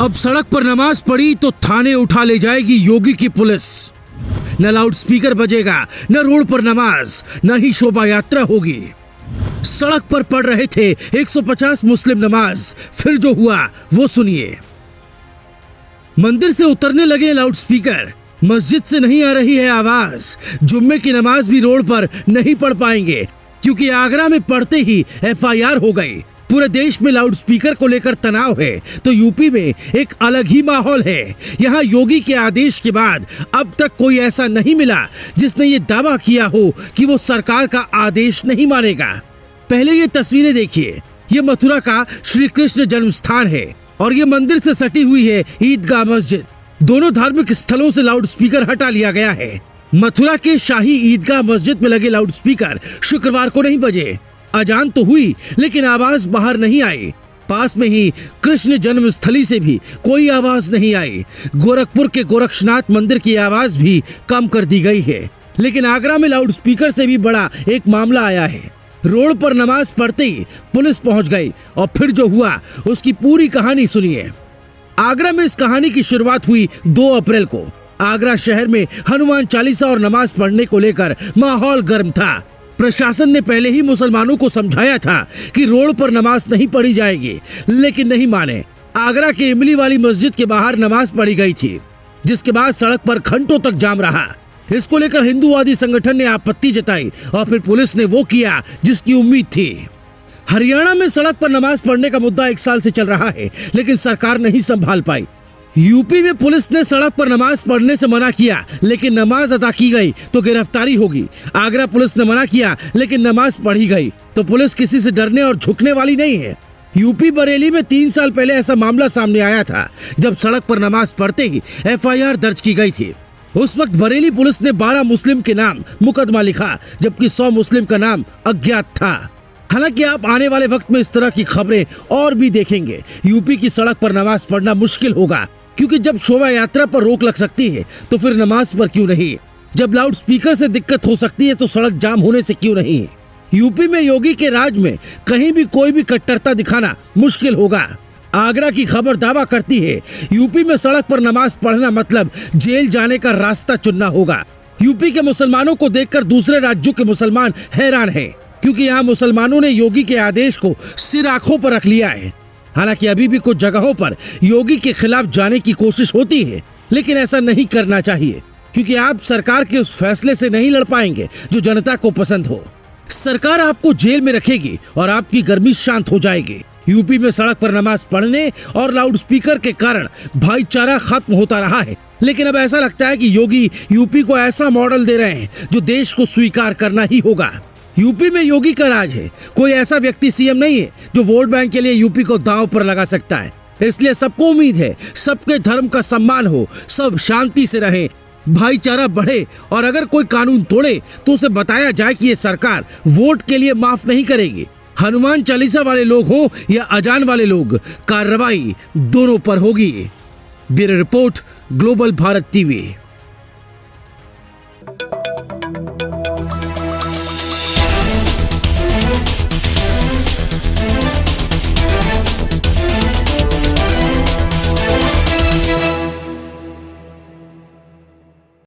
अब सड़क पर नमाज पढ़ी तो थाने उठा ले जाएगी योगी की पुलिस। न लाउड स्पीकर बजेगा, न रोड पर नमाज, न ही शोभा यात्रा होगी। सड़क पर पढ़ रहे थे 150 मुस्लिम नमाज, फिर जो हुआ वो सुनिए। मंदिर से उतरने लगे लाउड स्पीकर, मस्जिद से नहीं आ रही है आवाज। जुम्मे की नमाज भी रोड पर नहीं पढ़ पाएंगे, क्योंकि आगरा में पढ़ते ही FIR हो गई। पूरे देश में लाउड स्पीकर को लेकर तनाव है, तो यूपी में एक अलग ही माहौल है। यहाँ योगी के आदेश के बाद अब तक कोई ऐसा नहीं मिला जिसने ये दावा किया हो कि वो सरकार का आदेश नहीं मानेगा। पहले ये तस्वीरें देखिए। ये मथुरा का श्री कृष्ण जन्म स्थान है और ये मंदिर से सटी हुई है ईदगाह मस्जिद। दोनों धार्मिक स्थलों से लाउड स्पीकर हटा लिया गया है। मथुरा के शाही ईदगाह मस्जिद में लगे लाउड स्पीकर शुक्रवार को नहीं बजे। अजान तो हुई लेकिन आवाज बाहर नहीं आई। पास में ही कृष्ण जन्म स्थली से भी कोई आवाज नहीं आई। गोरखपुर के गोरक्षनाथ मंदिर की आवाज भी कम कर दी गई है। लेकिन आगरा में लाउड स्पीकर से भी बड़ा एक मामला आया है। रोड पर नमाज पढ़ते ही पुलिस पहुंच गई और फिर जो हुआ उसकी पूरी कहानी सुनिए। आगरा में इस कहानी की शुरुआत हुई 2 अप्रैल को। आगरा शहर में हनुमान चालीसा और नमाज पढ़ने को लेकर माहौल गर्म था। प्रशासन ने पहले ही मुसलमानों को समझाया था कि रोड पर नमाज नहीं पढ़ी जाएगी, लेकिन नहीं माने। आगरा के इमली वाली मस्जिद के बाहर नमाज पढ़ी गई थी, जिसके बाद सड़क पर घंटों तक जाम रहा। इसको लेकर हिंदूवादी संगठन ने आपत्ति जताई और फिर पुलिस ने वो किया जिसकी उम्मीद थी। हरियाणा में सड़क पर नमाज पढ़ने का मुद्दा 1 साल से चल रहा है, लेकिन सरकार नहीं संभाल पाई। यूपी में पुलिस ने सड़क पर नमाज पढ़ने से मना किया, लेकिन नमाज अदा की गई तो गिरफ्तारी होगी। आगरा पुलिस ने मना किया लेकिन नमाज पढ़ी गई, तो पुलिस किसी से डरने और झुकने वाली नहीं है। यूपी बरेली में 3 साल पहले ऐसा मामला सामने आया था, जब सड़क पर नमाज पढ़ते ही FIR दर्ज की गई थी। उस वक्त बरेली पुलिस ने 12 मुस्लिम के नाम मुकदमा लिखा, जबकि 100 मुस्लिम का नाम अज्ञात था। हालांकि आप आने वाले वक्त में इस तरह की खबरें और भी देखेंगे। यूपी की सड़क पर नमाज पढ़ना मुश्किल होगा, क्योंकि जब शोभा यात्रा पर रोक लग सकती है तो फिर नमाज पर क्यों नहीं। जब लाउड स्पीकर से दिक्कत हो सकती है तो सड़क जाम होने से क्यों नहीं। यूपी में योगी के राज में कहीं भी कोई भी कट्टरता दिखाना मुश्किल होगा। आगरा की खबर दावा करती है यूपी में सड़क पर नमाज पढ़ना मतलब जेल जाने का रास्ता चुनना होगा। यूपी के मुसलमानों को देखकर दूसरे राज्यों के मुसलमान हैरान हैं, क्योंकि यहाँ मुसलमानों ने योगी के आदेश को सिर आंखों पर रख लिया है। हालांकि अभी भी कुछ जगहों पर योगी के खिलाफ जाने की कोशिश होती है, लेकिन ऐसा नहीं करना चाहिए, क्योंकि आप सरकार के उस फैसले से नहीं लड़ पाएंगे जो जनता को पसंद हो। सरकार आपको जेल में रखेगी और आपकी गर्मी शांत हो जाएगी। यूपी में सड़क पर नमाज पढ़ने और लाउड स्पीकर के कारण भाईचारा खत्म होता रहा है, लेकिन अब ऐसा लगता है कि योगी यूपी को ऐसा मॉडल दे रहे हैं जो देश को स्वीकार करना ही होगा। यूपी में योगी का राज है। कोई ऐसा व्यक्ति CM नहीं है जो वोट बैंक के लिए यूपी को दांव पर लगा सकता है। इसलिए सबको उम्मीद है सबके धर्म का सम्मान हो, सब शांति से रहें, भाईचारा बढ़े, और अगर कोई कानून तोड़े तो उसे बताया जाए कि ये सरकार वोट के लिए माफ नहीं करेगी। हनुमान चालीसा वाले लोग हों या अजान वाले लोग, कार्रवाई दोनों पर होगी। Bureau report, global Bharat TV।